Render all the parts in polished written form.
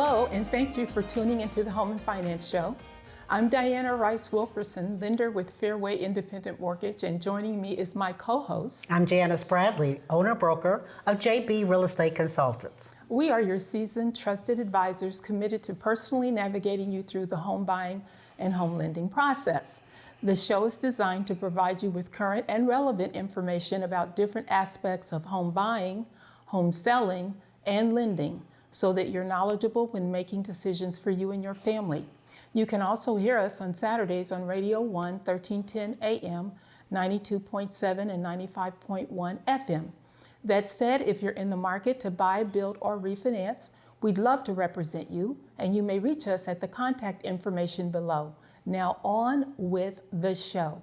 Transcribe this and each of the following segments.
Hello, and thank you for tuning into the Home and Finance Show. I'm Diana Rice-Wilkerson, lender with Fairway Independent Mortgage, and joining me is my co-host. I'm Janis Bradley, owner-broker of JB Real Estate Consultants. We are your seasoned, trusted advisors committed to personally navigating you through the home buying and home lending process. The show is designed to provide you with current and relevant information about different aspects of home buying, home selling, and lending, so that you're knowledgeable when making decisions for you and your family. You can also hear us on Saturdays on Radio 1, 1310 AM, 92.7 and 95.1 FM. That said, if you're in the market to buy, build, or refinance, we'd love to represent you, and you may reach us at the contact information below. Now on with the show.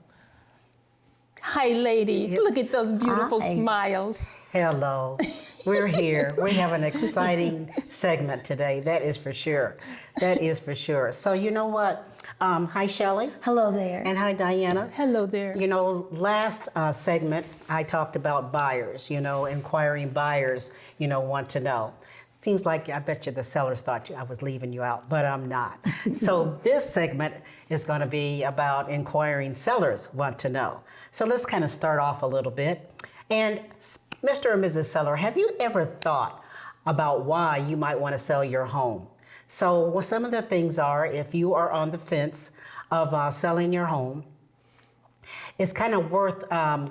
Hi, ladies. Look at those beautiful smiles. Hello. We're here. We have an exciting segment today. That is for sure. That is for sure. So you know what? Hi, Shelley. Hello there. And hi, Diana. Hello there. You know, last segment, I talked about buyers, inquiring buyers, want to know. Seems like, I bet you the sellers thought I was leaving you out, but I'm not. So this segment is going to be about inquiring sellers want to know. So let's kind of start off a little bit. And Mr. or Mrs. Seller, have you ever thought about why you might want to sell your home? So what some of the things are, if you are on the fence of selling your home, it's kind of worth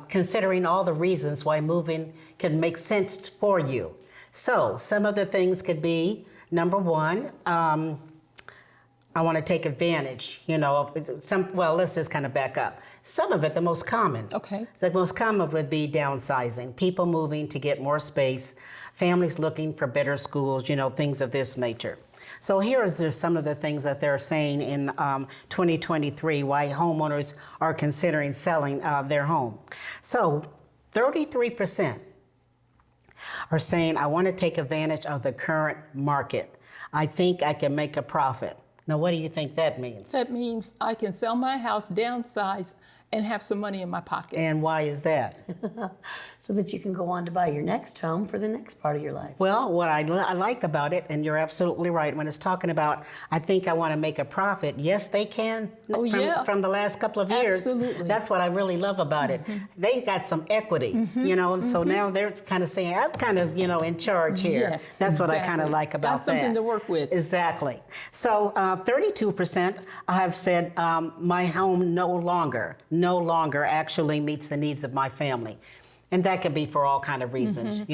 considering all the reasons why moving can make sense for you. So some of the things could be, number one, I want to take advantage, of some, well, let's just kind of back up. Some of it, the most common. Okay. The most common would be downsizing, people moving to get more space, families looking for better schools, things of this nature. So here is just some of the things that they're saying in 2023, why homeowners are considering selling their home. So 33% are saying, I want to take advantage of the current market. I think I can make a profit. Now, what do you think that means? That means I can sell my house, downsize, and have some money in my pocket. And why is that? So that you can go on to buy your next home for the next part of your life. Well, what I like about it, and you're absolutely right, when it's talking about, I think I want to make a profit, yes, they can from the last couple of years. Absolutely. That's what I really love about it. They got some equity, so now they're kind of saying, I'm kind of, in charge here. Yes, That's exactly. what I kind of like about Got something to work with. Exactly. So 32% have said, my home no longer actually meets the needs of my family. And that could be for all kind of reasons,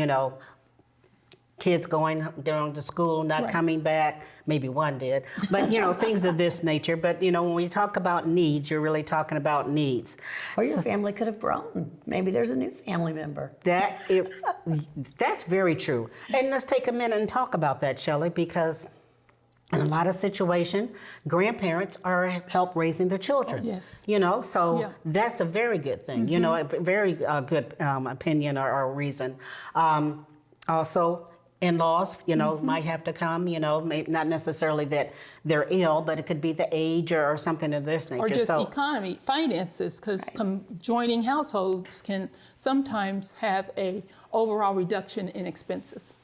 kids going to school, not coming back, maybe one did, but things of this nature. But when we talk about needs, you're really talking about needs. Or your family could have grown. Maybe there's a new family member. That's very true. And let's take a minute and talk about that, Shelley, because in a lot of situations, grandparents are help raising the children. Oh, yes. So that's a very good thing. A very good opinion or reason. Also, in-laws, might have to come. Not necessarily that they're ill, but it could be the age or something of this nature. Or just economy, finances, because joining households can sometimes have a overall reduction in expenses.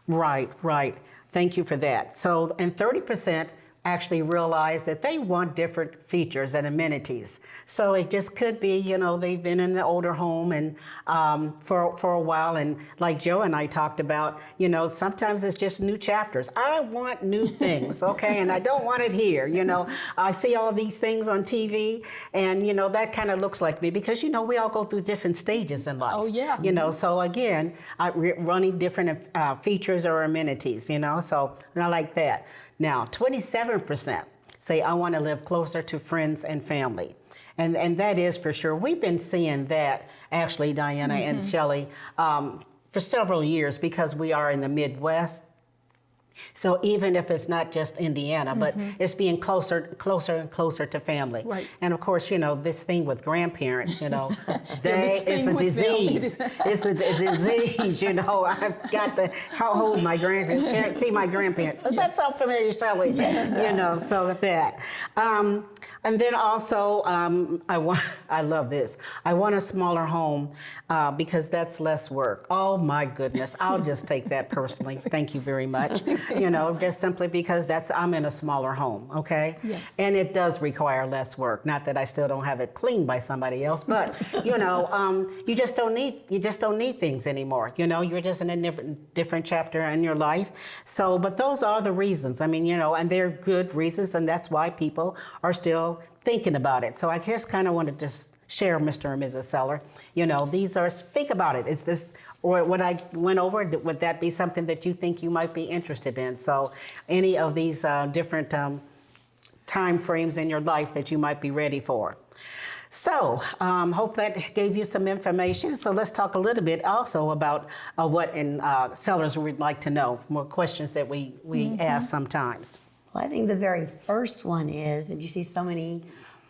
Right. Thank you for that. So, and 30% actually realize that they want different features and amenities. So it just could be, they've been in the older home and for a while, and like Joe and I talked about, sometimes it's just new chapters. I want new things, okay, and I don't want it here. I see all these things on TV, and that kind of looks like me because we all go through different stages in life. Oh yeah. So again, running different features or amenities. So I like that. Now, 27% say, I want to live closer to friends and family. And that is for sure. We've been seeing that, actually, Diana and Shelley, for several years because we are in the Midwest. So even if it's not just Indiana, but it's being closer and closer to family. Right. And of course, this thing with grandparents, that is a disease. It's a disease, I've got to hold my grandparents, can't see my grandparents. Does that sound familiar, Shelley? So with that. And then also, I love this. I want a smaller home because that's less work. Oh my goodness, I'll just take that personally. Thank you very much. Just simply because I'm in a smaller home, okay? Yes. And it does require less work. Not that I still don't have it cleaned by somebody else, but you just don't need things anymore. You're just in a different chapter in your life. So, but those are the reasons. I mean, and they're good reasons, and that's why people are still thinking about it. So I just kind of wanted to share, Mr. and Mrs. Seller, speak about it. Is this, or what I went over, would that be something that you think you might be interested in? So any of these different time frames in your life that you might be ready for. So, hope that gave you some information. So let's talk a little bit also about what sellers would like to know, more questions that we ask sometimes. Well, I think the very first one is, and you see so many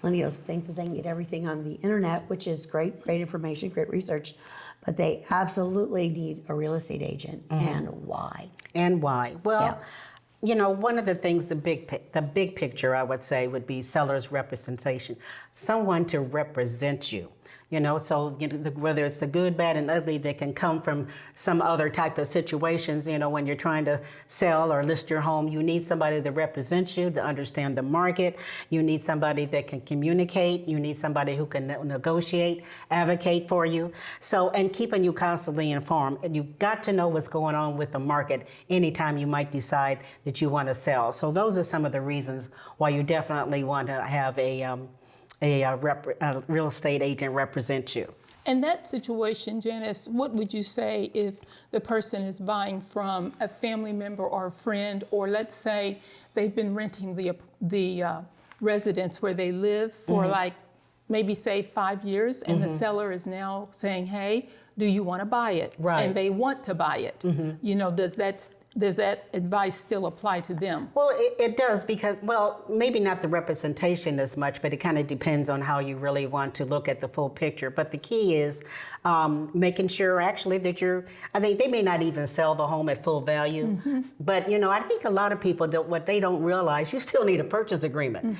millennials think that they can get everything on the internet, which is great information, great research, but they absolutely need a real estate agent. And why? And why? Well, one of the things, the big picture, I would say, would be seller's representation. Someone to represent you. So whether it's the good, bad, and ugly that can come from some other type of situations, when you're trying to sell or list your home, you need somebody that represents you, to understand the market. You need somebody that can communicate. You need somebody who can negotiate, advocate for you. So, and keeping you constantly informed. And you've got to know what's going on with the market anytime you might decide that you want to sell. So those are some of the reasons why you definitely want to have a real estate agent represent you. In that situation, Janice, what would you say if the person is buying from a family member or a friend, or let's say they've been renting the residence where they live for like maybe say 5 years, and the seller is now saying, hey, do you want to buy it? Right. And they want to buy it. Does that advice still apply to them? Well, it does, because, maybe not the representation as much, but it kind of depends on how you really want to look at the full picture. But the key is making sure actually that I think they may not even sell the home at full value, but I think a lot of people, what they don't realize, you still need a purchase agreement,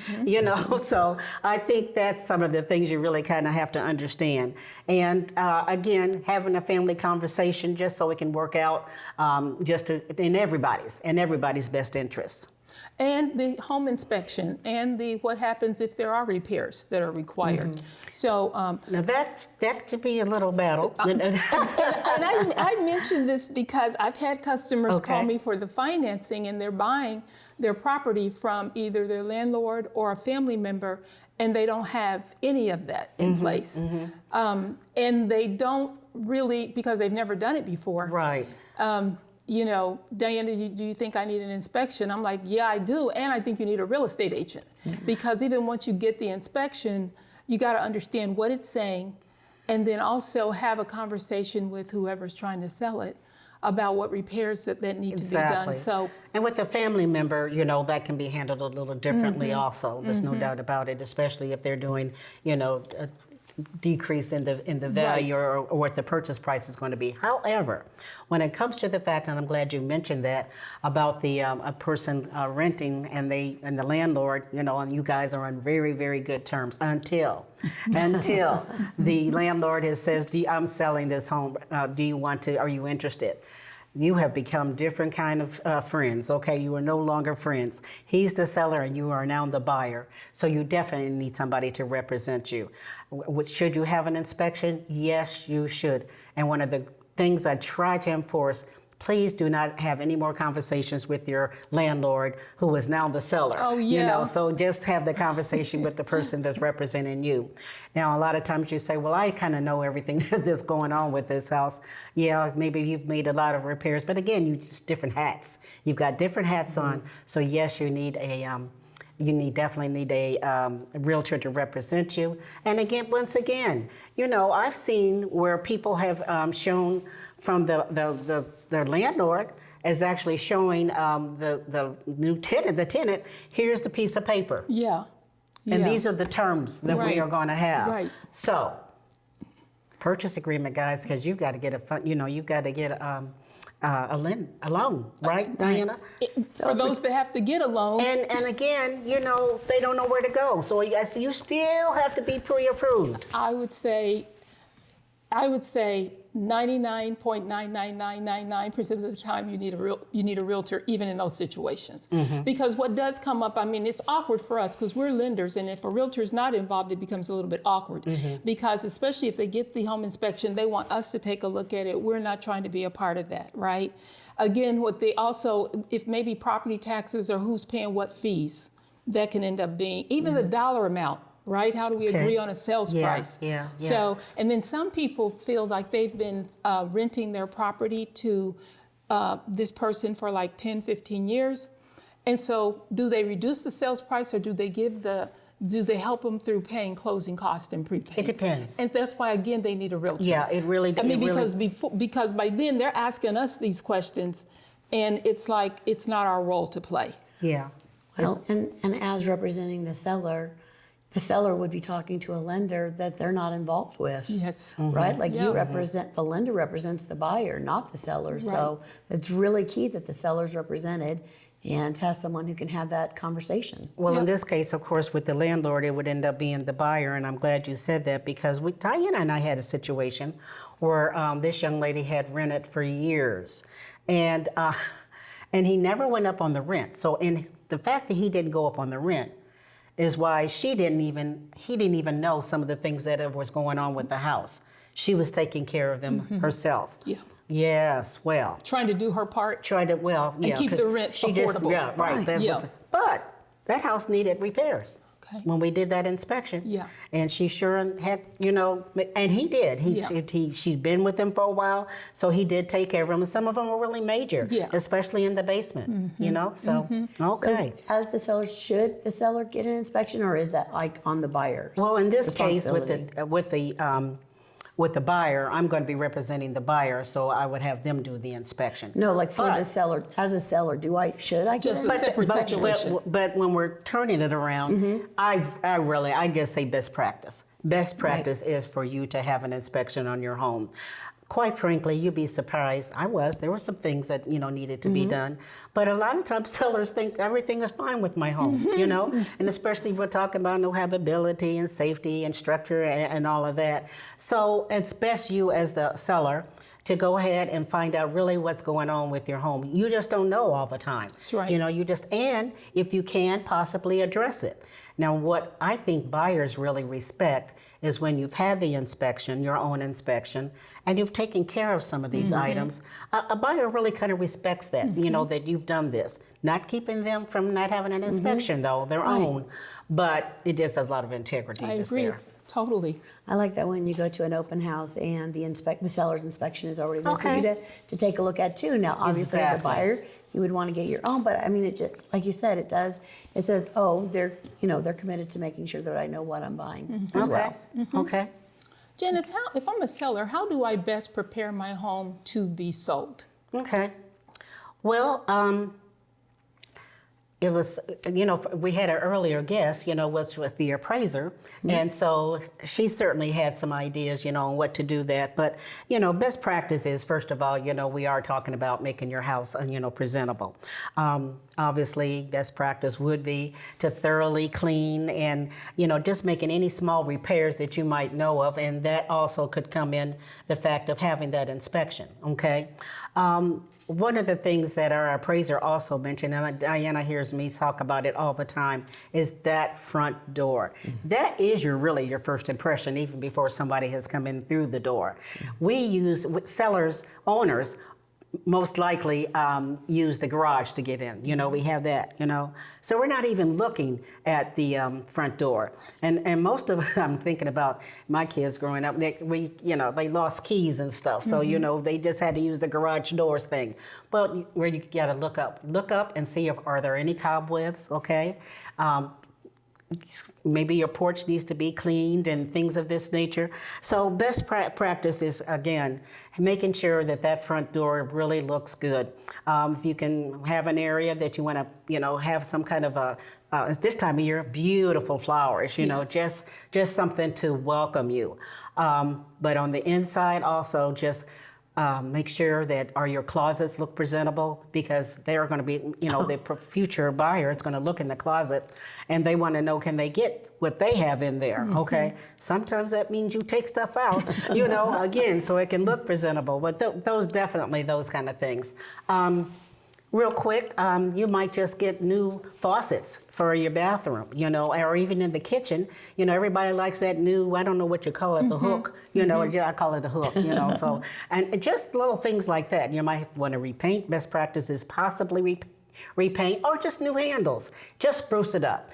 so I think that's some of the things you really kind of have to understand. And again, having a family conversation just so it can work out in everybody's best interests. And the home inspection, and what happens if there are repairs that are required. So now that could be a little battle. And I mentioned this because I've had customers call me for the financing, and they're buying their property from either their landlord or a family member, and they don't have any of that in place. And they don't really, because they've never done it before. Right. Diana, do you think I need an inspection? I'm like, yeah, I do. And I think you need a real estate agent. Because even once you get the inspection, you got to understand what it's saying, and then also have a conversation with whoever's trying to sell it about what repairs that need to be done. So, and with a family member, that can be handled a little differently also. There's no doubt about it, especially if they're doing, a decrease in the value or what the purchase price is going to be. However, when it comes to the fact, and I'm glad you mentioned that about the a person renting and the landlord, and you guys are on very, very good terms until the landlord says, I'm selling this home. Are you interested? You have become different kind of friends, okay? You are no longer friends. He's the seller and you are now the buyer. So you definitely need somebody to represent you. Should you have an inspection? Yes, you should. And one of the things I try to enforce, please do not have any more conversations with your landlord who is now the seller. Oh, yeah. So just have the conversation with the person that's representing you. Now, a lot of times you say, well, I kind of know everything that's going on with this house. Yeah, maybe you've made a lot of repairs, but again, you just different hats. You've got different hats on. So yes, you need definitely need a realtor to represent you. And again, once again, I've seen where people have shown from their landlord is actually showing the new tenant, here's the piece of paper. yeah. And these are the terms that we are going to have. Right. So, purchase agreement, guys, because you've got to get a loan, right, Diana? For those that have to get a loan, And again, you know, they don't know where to go. So yes, you still have to be pre-approved. I would say 99.99999% of the time you need a realtor, even in those situations. Because what does come up, I mean, it's awkward for us because we're lenders, and if a realtor is not involved, it becomes a little bit awkward. Because especially if they get the home inspection, they want us to take a look at it. We're not trying to be a part of that, right? Again, what they also, if maybe property taxes or who's paying what fees, that can end up being, even the dollar amount. Right? How do we agree on a sales price? So, and then some people feel like they've been renting their property to this person for like 10, 15 years. And so do they reduce the sales price, or do they help them through paying closing costs and prepayments? It depends. And that's why, again, they need a realtor. Yeah, it really does. I mean, because by then they're asking us these questions, and it's like, it's not our role to play. Yeah. Well, and as representing the seller would be talking to a lender that they're not involved with. Yes. Right? Like you represent, the lender represents the buyer, not the seller. So it's really key that the seller's represented and has someone who can have that conversation. Well, in this case, of course, with the landlord, it would end up being the buyer, and I'm glad you said that because Diana and I had a situation where this young lady had rented for years, and he never went up on the rent. So, in the fact that he didn't go up on the rent is why he didn't even know some of the things that was going on with the house. She was taking care of them herself. Yeah. Yes, well. Trying to do her part. And keep the rent affordable. Yeah, right. But that house needed repairs. Okay. When we did that inspection. Yeah. And she sure had, you know, and he did. She'd been with him for a while, so he did take care of them. And some of them were really major, especially in the basement, you know? So, okay. So as the seller, should the seller get an inspection, or is that like on the buyer's? Well, in this case, with the buyer, I'm going to be representing the buyer, so I would have them do the inspection. No, like for the seller, as a seller, should I get Just an a inspection? separate situation. But when we're turning it around, I just say best practice. Best practice is for you to have an inspection on your home. Quite frankly, you'd be surprised. There were some things that, you know, needed to be done. But a lot of times sellers think everything is fine with my home, you know? And especially we're talking about no habitability and safety and structure and all of that. So it's best you as the seller to go ahead and find out really what's going on with your home. You just don't know all the time. That's right. You know, and if you can, possibly address it. Now, what I think buyers really respect is when you've had the inspection, your own inspection, and you've taken care of some of these items. A buyer really kind of respects that, you know, that you've done this. Not keeping them from not having an inspection, though, their own, but it just has a lot of integrity. I agree. There. Totally. I like that when you go to an open house and the seller's inspection is already there for you to take a look at too. Now, obviously, as a buyer, you would want to get your own, but I mean, it just, like you said, it says, oh, they're committed to making sure that I know what I'm buying as well. Okay. Janis, if I'm a seller, how do I best prepare my home to be sold? Okay. Well, it was, you know, we had an earlier guest, you know, which was the appraiser. And so she certainly had some ideas, you know, on what to do that. But, you know, best practice is, first of all, you know, we are talking about making your house, you know, presentable. Obviously, best practice would be to thoroughly clean and, you know, just making any small repairs that you might know of. And that also could come in the fact of having that inspection, okay? One of the things that our appraiser also mentioned, and Diana hears me talk about it all the time, is that front door. That is really your first impression, even before somebody has come in through the door. Owners most likely use the garage to get in. You know, we have that, you know. So we're not even looking at the front door. And most of us, I'm thinking about my kids growing up, they lost keys and stuff. So, you know, they just had to use the garage doors thing. But where you gotta look up and see are there any cobwebs, okay? Maybe your porch needs to be cleaned and things of this nature. So best practice is, again, making sure that front door really looks good. If you can have an area that you want to, you know, have some kind of this time of year, beautiful flowers, you know, just something to welcome you. But on the inside also, just Make sure that your closets look presentable, because they are going to be, the future buyer is going to look in the closet and they want to know, can they get what they have in there? Okay. Sometimes that means you take stuff out, again, so it can look presentable. But those kind of things. Real quick, you might just get new faucets for your bathroom, or even in the kitchen. Everybody likes that new, I don't know what you call it, the hook, I call it a hook, so, and just little things like that. You might want to repaint. Best practice is possibly repaint, or just new handles. Just spruce it up.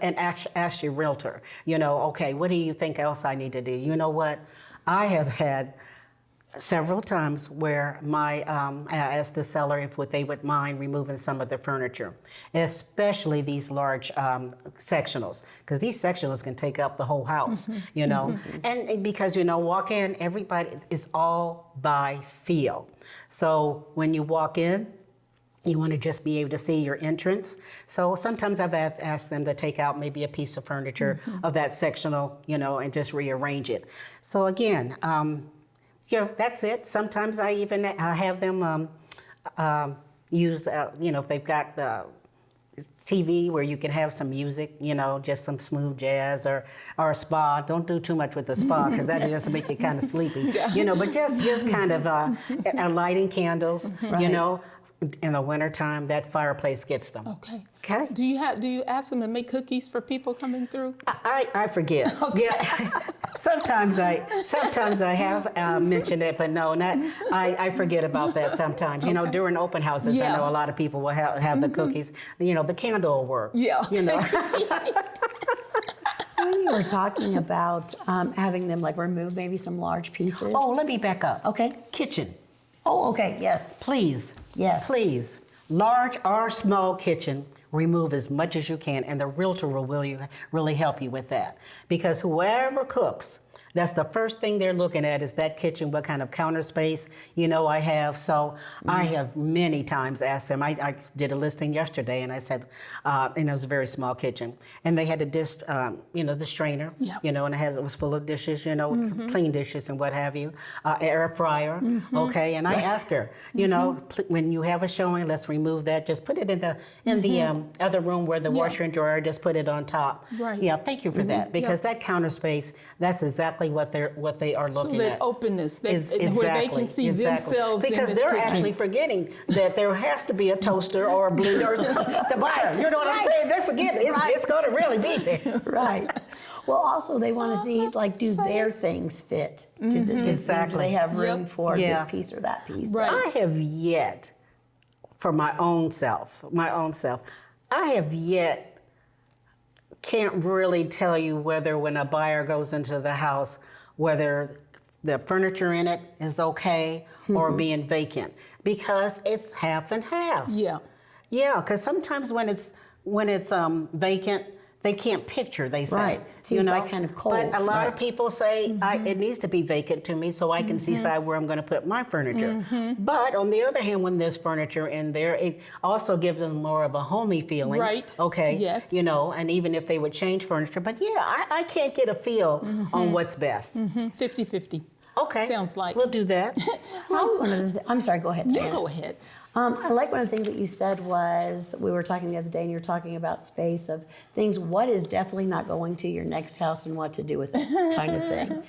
And ask your realtor, okay, what do you think else I need to do? You know what? I have had several times where I asked the seller if they would mind removing some of the furniture, especially these large sectionals, because these sectionals can take up the whole house, and because, walk in, everybody is all by feel. So when you walk in, you want to just be able to see your entrance. So sometimes I've asked them to take out maybe a piece of furniture of that sectional, and just rearrange it. So again, that's it. Sometimes I even have them use, if they've got TV where you can have some music, just some smooth jazz, or a spa. Don't do too much with the spa, because that just make you kind of sleepy, but just kind of lighting candles, in the wintertime, that fireplace gets them. Okay. Okay. Do you ask them to make cookies for people coming through? I forget. Okay. Yeah. Sometimes I have mentioned it, but no, I forget about that sometimes. Okay. During open houses, Yeah. I know a lot of people will have the cookies. The candle will work. Yeah. When you were talking about having them remove maybe some large pieces. Oh, let me back up. Okay. Kitchen. Oh, okay. Yes. Please. Yes. Please. Large or small kitchen, remove as much as you can, and the realtor will really help you with that. Because whoever cooks, that's the first thing they're looking at, is that kitchen, what kind of counter space, I have. So I have many times asked them. I did a listing yesterday, and I said, and it was a very small kitchen, and they had a dish, the strainer, and it was full of dishes, clean dishes and what have you, air fryer, okay. And I asked her, when you have a showing, let's remove that. Just put it in the other room where the washer and dryer. Just put it on top. Right. Yeah. Thank you for that, because that counter space, that's exactly what they are looking So at. that openness, where they can see exactly. themselves because in this they're kitchen. actually forgetting that there has to be a toaster or a blender or something to buy. You know what I'm saying? They're forgetting it's going to really be there. Right. Well, also they want to see do their things fit? Do they have room for this piece or that piece? Right. I have yet, for my own self, I have yet can't really tell you whether when a buyer goes into the house, whether the furniture in it is okay or being vacant, because it's half and half. Yeah. Yeah, because sometimes when it's vacant, they can't picture, they say. Right. Seems kind of cold. But a lot of people say, it needs to be vacant to me so I can decide where I'm going to put my furniture. But on the other hand, when there's furniture in there, it also gives them more of a homey feeling. Right. Okay. Yes. And even if they would change furniture. But yeah, I can't get a feel on what's best. 50-50. Okay. Sounds like. We'll do that. I'm sorry, go ahead. You Diana. go ahead. I like one of the things that you said was, we were talking the other day and you were talking about space of things, what is definitely not going to your next house and what to do with it kind of thing.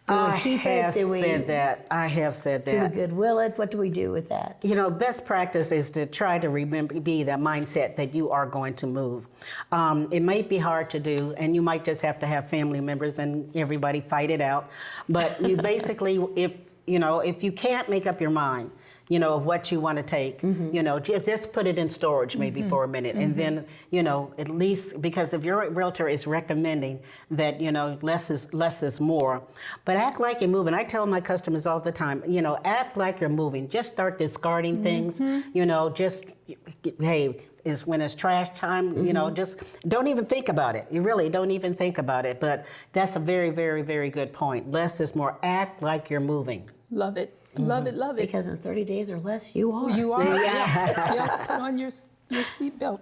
Do we keep it? Do we said that. I have said that. do we goodwill it? What do we do with that? Best practice is to try to be that mindset that you are going to move. It might be hard to do, and you might just have to have family members and everybody fight it out. But you basically, if you can't make up your mind, of what you want to take, just put it in storage maybe for a minute. And then, at least, because if your realtor is recommending that, less is more, but act like you're moving. I tell my customers all the time, act like you're moving. Just start discarding things, just, hey, is when it's trash time, just don't even think about it. You really don't even think about it. But that's a very, very, very good point. Less is more. Act like you're moving. Love it. Love it. Love it. Because in 30 days or less, you are. You are. Yeah. Put on your seatbelt.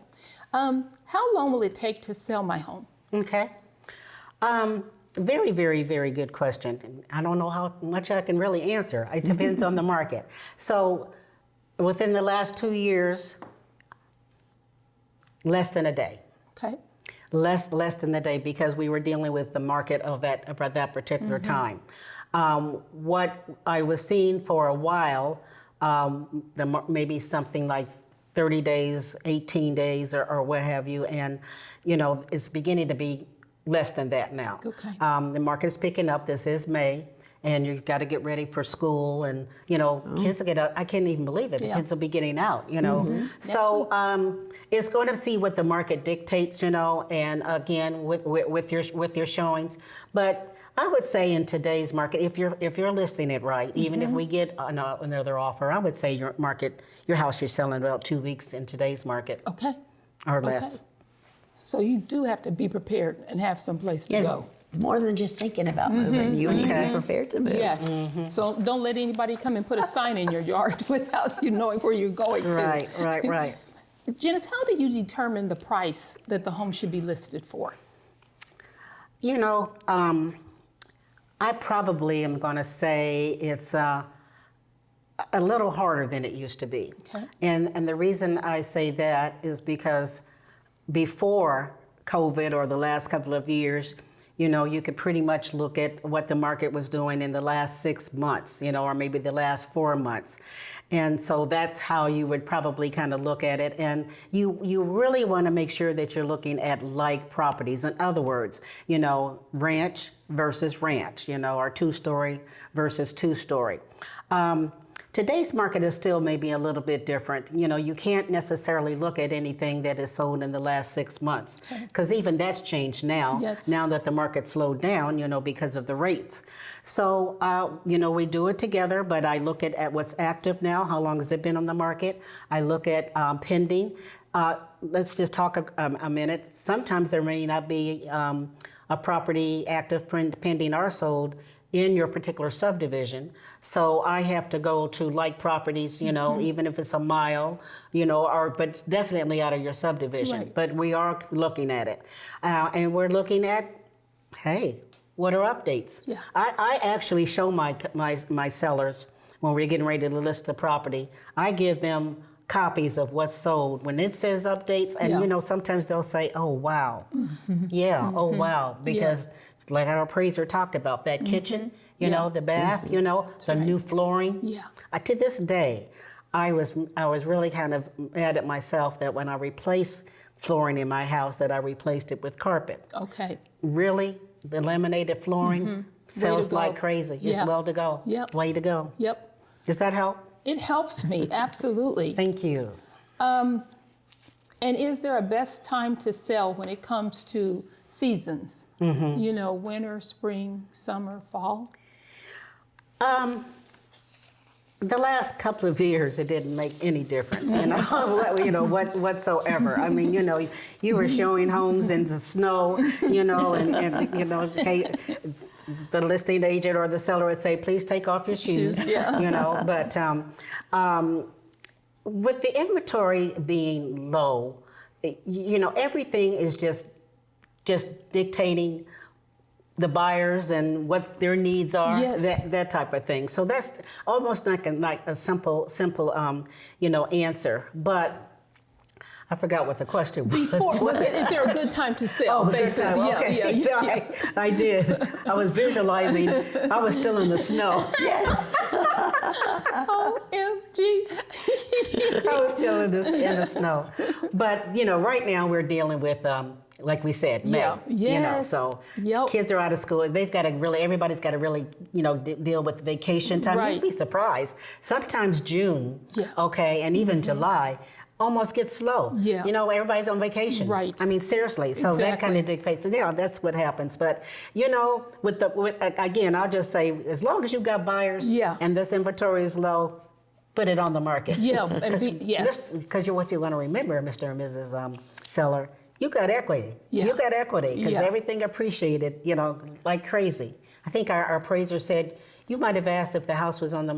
How long will it take to sell my home? Okay. Very, very, very good question. I don't know how much I can really answer. It depends on the market. So within the last 2 years, less than a day. Okay. Less than a day, because we were dealing with the market of that particular time. What I was seeing for a while, maybe something like 30 days, 18 days, or what have you, and it's beginning to be less than that now. Okay. The market is picking up. This is May, and you've got to get ready for school, and kids will get out. I can't even believe it. The kids will be getting out. So it's going to see what the market dictates. And again with your showings, but I would say in today's market, if you're listing it right, even if we get another offer, I would say your house you're selling about 2 weeks in today's market. Okay. Or less. Okay. So you do have to be prepared and have some place to go. It's more than just thinking about moving. You need to be prepared to move. Yes. So don't let anybody come and put a sign in your yard without you knowing where you're going to. Right. Janice, how do you determine the price that the home should be listed for? I probably am going to say it's a little harder than it used to be. Okay. And the reason I say that is because before COVID or the last couple of years, you could pretty much look at what the market was doing in the last 6 months, or maybe the last 4 months. And so that's how you would probably kind of look at it. And you really want to make sure that you're looking at like properties. In other words, ranch versus ranch, or 2-story versus 2-story. Today's market is still maybe a little bit different. You can't necessarily look at anything that is sold in the last 6 months, because even that's changed now. Yes. Now that the market slowed down, because of the rates. So, we do it together, but I look at what's active now. How long has it been on the market? I look at pending. Let's just talk a minute. Sometimes there may not be a property active, pending, or sold in your particular subdivision. So I have to go to like properties, even if it's a mile, but it's definitely out of your subdivision. Right. But we are looking at it. And we're looking at, hey, what are updates? Yeah. I actually show my sellers when we're getting ready to list the property, I give them copies of what's sold. When it says updates, and sometimes they'll say, oh, wow. Oh, wow. Because like our appraiser talked about, that kitchen, the bath, the new flooring. Yeah. To this day, I was really kind of mad at myself that when I replaced flooring in my house, that I replaced it with carpet. Okay. Really, the laminated flooring sells like crazy. Just well to go. Yep. Way to go. Yep. Does that help? It helps me, absolutely. Thank you. And is there a best time to sell when it comes to seasons? Winter, spring, summer, fall? The last couple of years, it didn't make any difference, whatsoever. I mean, you were showing homes in the snow, the listing agent or the seller would say, please take off your shoes. But with the inventory being low, everything is just dictating the buyers and what their needs are, that type of thing. So that's almost like a simple answer. But I forgot what the question was. Is there a good time to sell? Basically, okay. I did. I was visualizing. I was still in the snow. Yes. OMG. I was still in the snow. But right now we're dealing with. Like we said, May. So kids are out of school. Everybody's got to really, deal with vacation time. Right. You'd be surprised. Sometimes June, and even July almost gets slow. Yeah. Everybody's on vacation. Right. I mean, seriously. So that kind of dictates. That's what happens. But again, I'll just say, as long as you've got buyers and this inventory is low, put it on the market. Yes. Because what you want to remember, Mr. and Mrs. Seller. You got equity. You got equity because everything appreciated, like crazy. I think our appraiser said, You might have asked if the house was on the,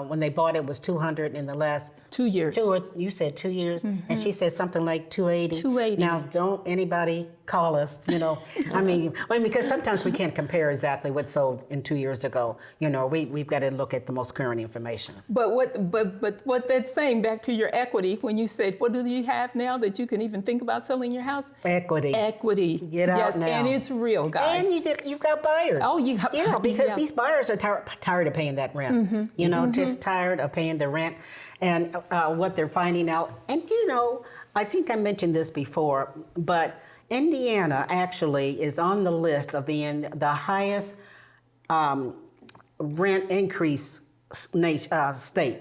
when they bought it was 200 in the last 2 years. you said 2 years, and she said something like 280. 280. Now, don't anybody call us, you know. I mean, because sometimes we can't compare exactly what sold in 2 years ago. You know, we've got to look at the most current information. But what that's saying, back to your equity, when you said, what do you have now that you can even think about selling your house? Equity. Equity. Get out yes, now. and it's real, guys. And you've got buyers. Oh, you got Yeah, because yeah. these buyers are tired of paying that rent. You know, just tired of paying the rent, and what they're finding out. And you know, I think I mentioned this before, but Indiana actually is on the list of being the highest rent increase state.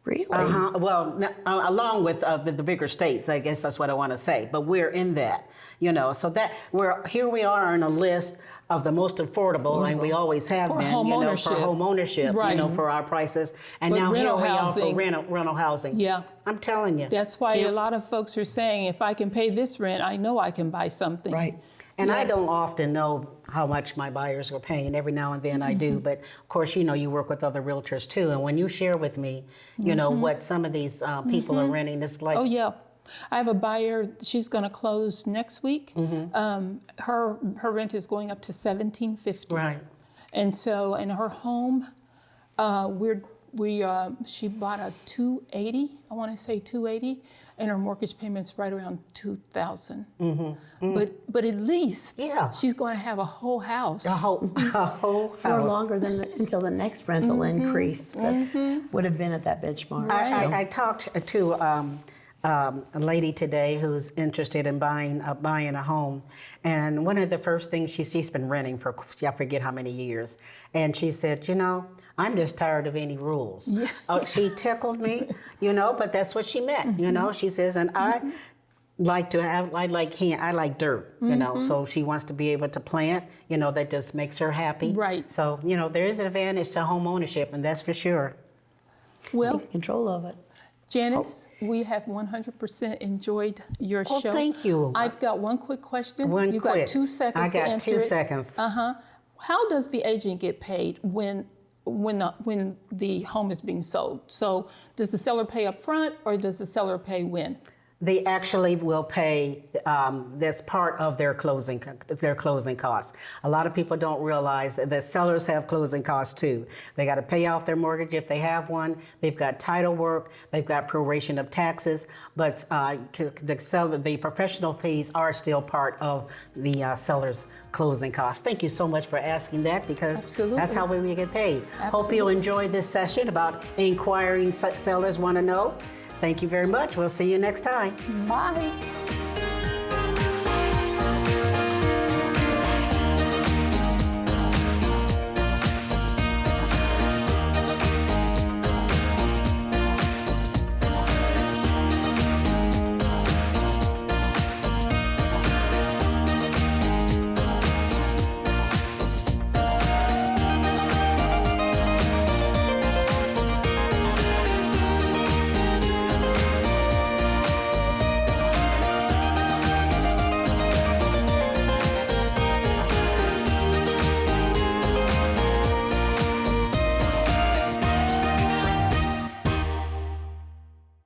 Really? Well, along with the bigger states, I guess that's what I want to say. But we're in that, you know. So that here we are on a list of the most affordable, and we always have For been, home you know, ownership. for home ownership, Right. you know, for our prices. And But now here rental we are for housing- rental housing. Yeah. I'm telling you. That's why Kim, a lot of folks are saying, if I can pay this rent, I know I can buy something. Right. And I Yes. don't often know how much my buyers are paying. Every now and then I do. But of course, you know, you work with other realtors too. And when you share with me, you know, what some of these people are renting, it's like, Oh, yeah. I have a buyer, she's going to close next week. Her rent is going up to $1,750. right. And so in her home, she bought a 280, I want to say 280, and her mortgage payment's right around 2,000. But at least Yeah. she's going to have a whole house. A whole For house. longer than until the next rental increase would have been at that benchmark. I talked to a lady today who's interested in buying a home, and one of the first things she's been renting for I forget how many years, and she said, you know, I'm just tired of any rules. Yeah. She tickled me, you know, but that's what she meant, you know. She says, and I like dirt, you know, so she wants to be able to plant, you know, that just makes her happy. Right. So, you know, there is an advantage to home ownership, and that's for sure. Well, Take control of it. Janice, we have 100% enjoyed your Well, show. thank you. I've got one quick question. One You quick. got 2 seconds I got to answer 2 it. seconds. How does the agent get paid when the home is being sold? So does the seller pay up front, or does the seller pay when? They actually will pay, that's part of their closing costs. A lot of people don't realize that sellers have closing costs too. They got to pay off their mortgage if they have one. They've got title work. They've got proration of taxes. But the professional fees are still part of the seller's closing costs. Thank you so much for asking that, because Absolutely. that's how we get paid. Hope you'll Absolutely. enjoy this session about inquiring sellers want to know. Thank you very much. We'll see you next time. Bye.